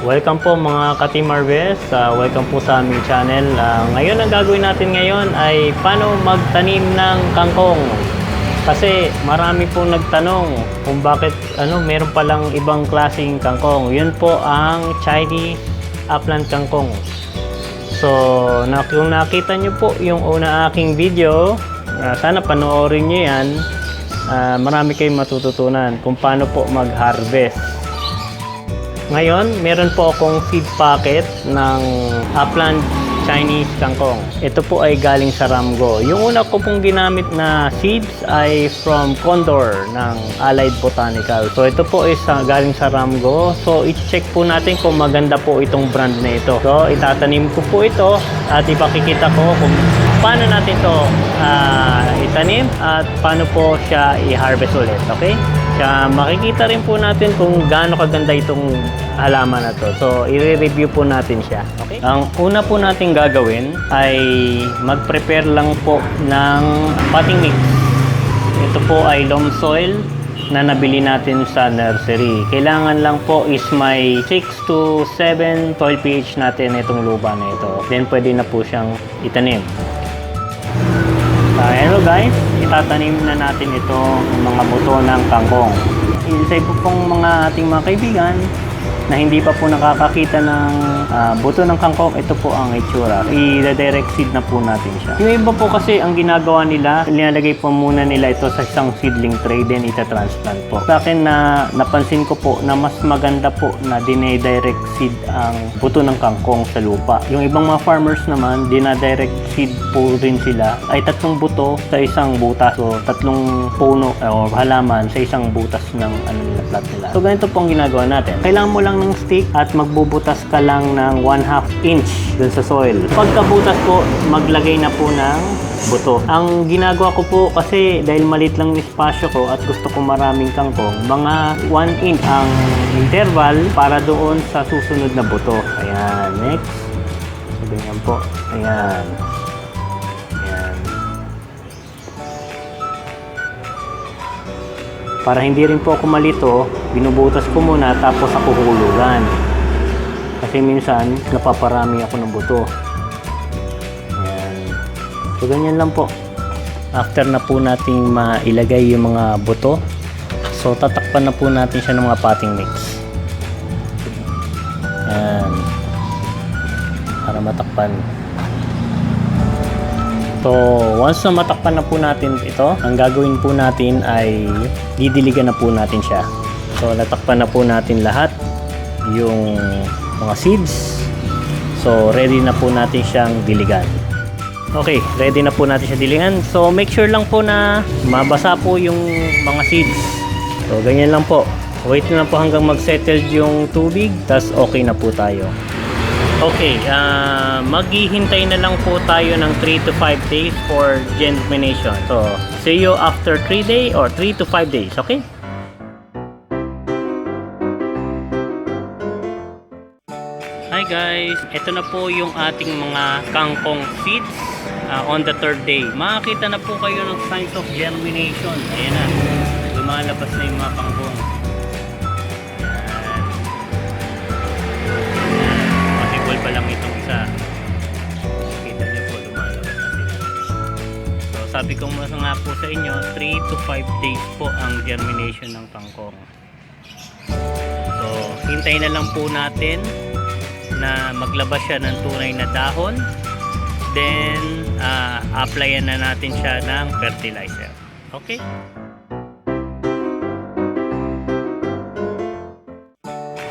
Welcome po mga ka-Team Harvest. Welcome po sa aming channel. Ngayon ang gagawin natin ngayon ay paano magtanim ng kangkong. Kasi marami po nagtanong kung bakit meron palang ibang klaseng kangkong. Yun po ang Chinese upland kangkong. So kung nakita nyo po yung una aking video, sana panoorin nyo yan. Marami kayong matututunan kung paano po mag-harvest. Ngayon, meron po akong seed packet ng upland Chinese kangkong. Ito po ay galing sa Ramgo. Yung una ko pong ginamit na seeds ay from Condor ng Allied Botanical. So ito po is galing sa Ramgo. So i-check po natin kung maganda po itong brand na ito. So itatanim ko po ito at ipakikita ko kung paano natin ito itanim at paano po siya i-harvest ulit. Okay? Kaya makikita rin po natin kung gaano kaganda itong halaman na to. So, i-review po natin siya. Okay? Ang una po natin gagawin ay mag-prepare lang po ng potting mix. Ito po ay loam soil na nabili natin sa nursery. Kailangan lang po is may 6 to 7 soil pH natin itong lupa na ito. Then, pwede na po siyang itanim. Hello guys, itatanim na natin itong mga buto ng kangkong. Isa po pong mga ating mga kaibigan na hindi pa po nakakakita ng buto ng kangkong, ito po ang itsura. I-direct seed na po natin siya. Yung iba po kasi ang ginagawa nila, nilalagay po muna nila ito sa isang seedling tray, then ita-transplant po. Sa akin na napansin ko po na mas maganda po na dine-direct seed ang buto ng kangkong sa lupa. Yung ibang mga farmers naman, dina-direct seed po rin sila ay 3 buto sa isang butas. So 3 puno o halaman sa isang butas ng plot nila. So ganito po ang ginagawa natin. Kailangan mo lang ng stick at magbubutas ka lang ng 1/2 inch dun sa soil. Pagkabutas po, maglagay na po ng buto. Ang ginagawa ko po kasi dahil malit lang yung espasyo ko at gusto ko maraming kangkong, mga 1 inch ang interval para doon sa susunod na buto. Ayan, next. So, ganyan po. Ayan. Ayan. Para hindi rin po ako malito, binubutas ko muna tapos ako hulugan. Kasi minsan, napaparami ako ng buto. Ayan. So, ganyan lang po. After na po nating mailagay yung mga buto, so tatakpan na po natin siya ng mga potting mix. Ayan. Para matakpan. So, once na matakpan na po natin ito, ang gagawin po natin ay didiligan na po natin siya. So, natakpan na po natin lahat yung mga seeds. So, ready na po natin siyang diligan. Okay, ready na po natin siya diligan. So, make sure lang po na mabasa po yung mga seeds. So, ganyan lang po. Wait na lang po hanggang mag-settle yung tubig, tas okay na po tayo. Okay, maghihintay na lang po tayo ng 3 to 5 days for germination. So, see you after 3 days or 3 to 5 days, okay? Hi guys, ito na po yung ating mga kangkong seeds on the 3rd day. Makakita na po kayo ng signs of germination. Ayan na, lumalabas na yung mga kangkong. Pa lang itong isa. Kita niyo po, lumalabas na sila. So sabi ko nga po sa inyo, 3 to 5 days po ang germination ng kangkong. So hintayin na lang po natin na maglabas siya ng tunay na dahon, then applyan na natin siya ng fertilizer. Okay?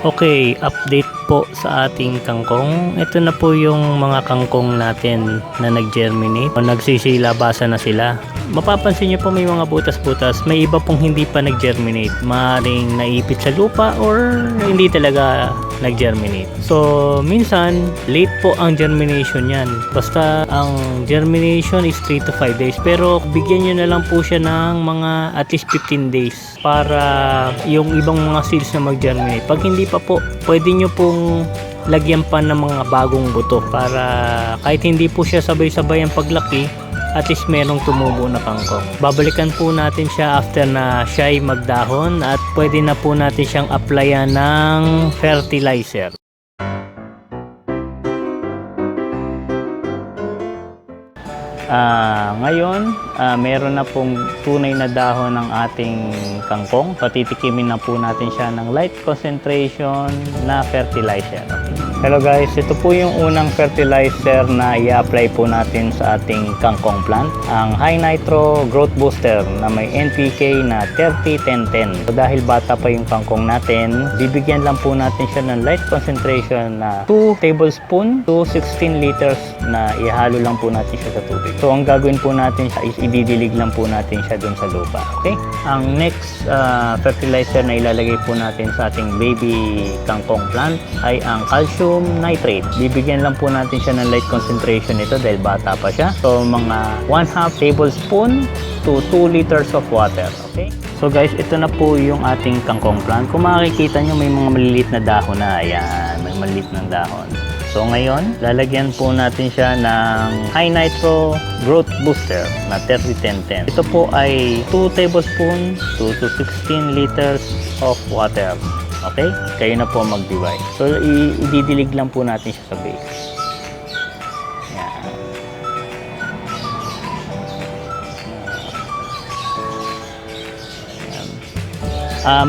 Okay, update po sa ating kangkong. Ito na po yung mga kangkong natin na nag-germinate o nagsisilabasan na sila. Mapapansin nyo po may mga butas-butas. May iba pong hindi pa nag-germinate. Maaaring naipit sa lupa or hindi talaga nag-germinate. So, minsan, late po ang germination yan. Basta ang germination is 3 to 5 days. Pero bigyan nyo na lang po siya ng mga at least 15 days para yung ibang mga seeds na mag-germinate. Pag hindi pa po, pwede nyo pong lagyan pa ng mga bagong buto para kahit hindi po siya sabay-sabay ang paglaki, at least merong tumubo na kangkong. Babalikan po natin siya after na siya ay magdahon at pwede na po natin siyang applyan ng fertilizer. Ngayon, meron na pong tunay na dahon ng ating kangkong. Patitikimin na po natin siya ng light concentration na fertilizer. Hello guys, ito po yung unang fertilizer na i-apply po natin sa ating kangkong plant. Ang High Nitro Growth Booster na may NPK na 30-10-10. So, dahil bata pa yung kangkong natin, bibigyan lang po natin siya ng light concentration na 2 tablespoon to 16 liters na ihalo lang po natin siya sa tubig. So ang gagawin po natin siya is ididilig lang po natin siya dun sa lupa. Okay? Ang next fertilizer na ilalagay po natin sa ating baby kangkong plant ay ang calcium nitrate. Bibigyan lang po natin siya ng light concentration nito dahil bata pa siya. So mga 1/2 tablespoon to 2 liters of water. Okay? So guys, ito na po yung ating kangkong plant. Kung makikita nyo, may mga maliliit na dahon na. Ayan, may maliliit na dahon. So ngayon, lalagyan po natin siya ng High Nitro Growth Booster na 30-10-10. Ito po ay 2 tablespoons to 16 liters of water. Okay? Kayo na po mag-divide. So ididilig lang po natin siya sa base.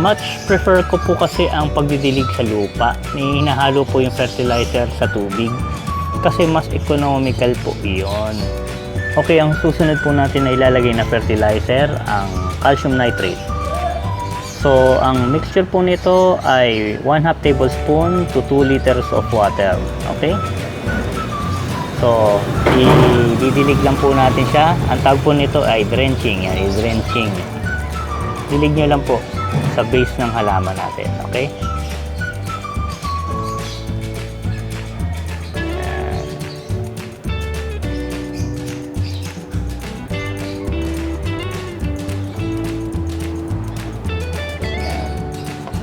Much prefer ko po kasi ang pagdidilig sa lupa. Hinahalo po yung fertilizer sa tubig kasi mas economical po iyon. Okay, ang susunod po natin na ilalagay na fertilizer ang calcium nitrate. So, ang mixture po nito ay 1/2 tablespoon to 2 liters of water. Okay? So, ididilig lang po natin siya. Ang tawag po nito ay drenching. Yan, drenching. Dilig nyo lang po sa base ng halaman natin. Okay?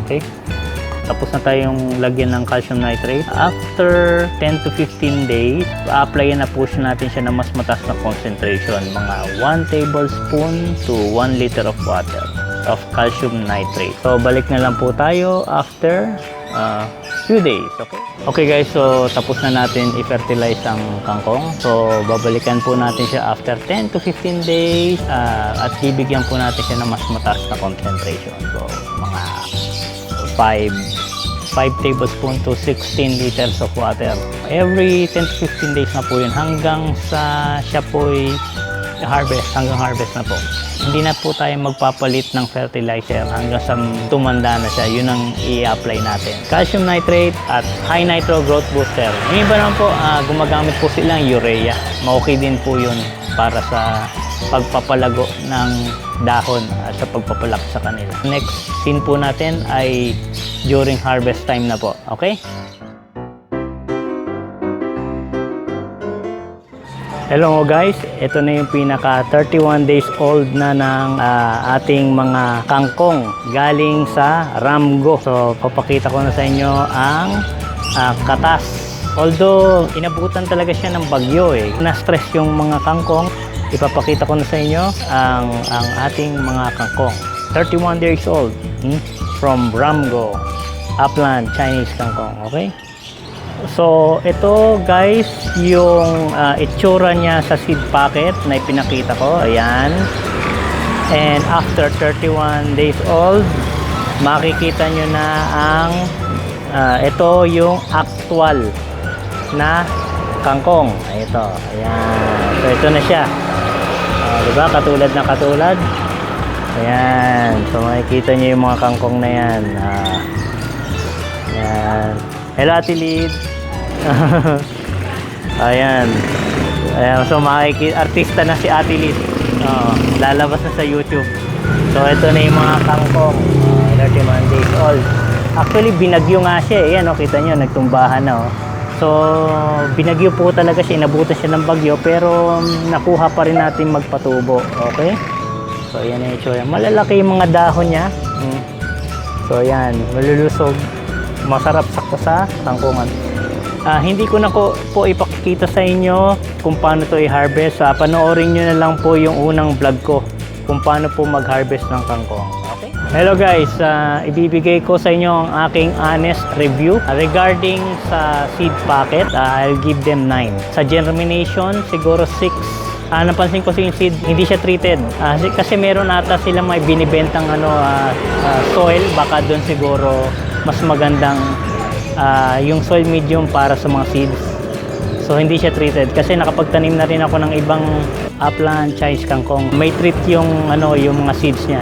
Okay? Tapos na tayong lagyan ng calcium nitrate. After 10 to 15 days, a-applyan na po natin siya ng mas mataas na concentration. Mga 1 tablespoon to 1 liter of water of calcium nitrate. So, balik na lang po tayo after few days. Okay? Okay guys, so tapos na natin i-fertilize ang kangkong. So, babalikan po natin siya after 10 to 15 days at bibigyan po natin siya ng mas mataas na concentration. So, mga 5 tablespoon to 16 liters of water. Every 10 to 15 days na po yun hanggang sa siya po'y hanggang harvest na po. Hindi na po tayo magpapalit ng fertilizer hanggang sa tumanda na siya. Yun ang i-apply natin. Calcium nitrate at High Nitro Growth Booster. Yung iba naman po, gumagamit po silang urea. Okay din po yun para sa pagpapalago ng dahon at sa pagpapalaki sa kanila. Next scene po natin ay during harvest time na po. Okay? Hello guys, ito na yung pinaka 31 days old na ng ating mga kangkong galing sa Ramgo. So papakita ko na sa inyo ang katas. Although inabutan talaga siya ng bagyo na-stress yung mga kangkong, ipapakita ko na sa inyo ang ating mga kangkong. 31 days old from Ramgo, Upland Chinese kangkong. Okay? So, ito guys, yung itsura niya sa seed packet na ipinakita ko. Ayan. And after 31 days old, makikita nyo na ang ito yung actual na kangkong. Ito. Ayan. So, ito na siya. Diba? Katulad na katulad. Ayan. So, makikita nyo yung mga kangkong na yan. Ayan. Hello, Ate Lid. Ayan. Ayan. So, artista na si Ate Lid. Lalabas na sa YouTube. So, ito na yung mga kangkong. 31 days old. Actually, binagyo nga siya. Ayan, kita nyo, nagtumbahan na. So, binagyo po talaga siya. Inabutan siya ng bagyo. Pero, nakuha pa rin natin magpatubo. Okay? So, ayan na yung itsura. Malalaki yung mga dahon niya. So, ayan. Malulusog. Masarap sakto sa kangkungan. Hindi ko na po ipakikita sa inyo kung paano to i-harvest. Panoorin nyo na lang po yung unang vlog ko kung paano po mag-harvest ng kangkong. Okay? Hello guys, ibibigay ko sa inyo ang aking honest review regarding sa seed packet. I'll give them 9. Sa germination, siguro 6 Napansin ko yung seed, hindi siya treated. Kasi meron ata silang may binibentang soil, baka doon siguro mas magandang yung soil medium para sa mga seeds. So hindi siya treated kasi nakapagtanim na rin ako ng ibang upland Chinese kangkong. May treat yung mga seeds niya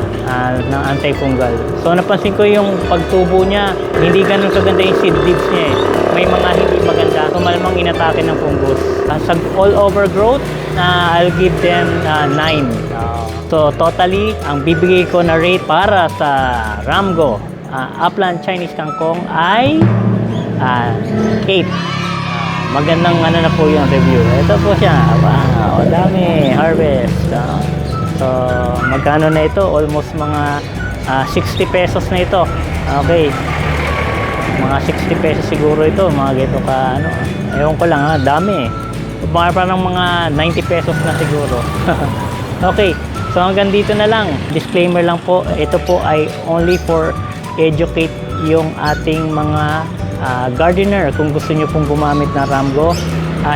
ng antifungal. So napansin ko yung pagtubo niya, hindi ganoon kaganda yung seed leaves niya eh. May mga hindi maganda. So malamang inatake ng fungus. Sa all over growth, I'll give them 9. So totally, ang bibigay ko na rate para sa Ramgo upland Chinese kangkong ay 8. Magandang na po yung review. Ito po siya. Wow, dami. Harvest. So, magkano na ito? Almost mga 60 pesos na ito. Okay. Mga 60 pesos siguro ito. Mga gito ka, ewan ko lang dami. Parang mga 90 pesos na siguro. Okay. So, hanggang dito na lang. Disclaimer lang po. Ito po ay only for educate yung ating mga gardener. Kung gusto nyo pong gumamit ng Ramgo,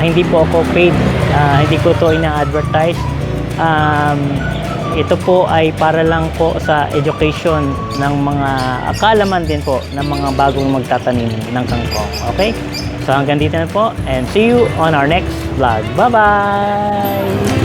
hindi po ako paid, hindi ko to ina-advertise. Ito po ay para lang po sa education ng mga kaalaman din po ng mga bagong magtatanim ng kangkong. Okay? So hanggang dito na po and see you on our next vlog. Bye bye.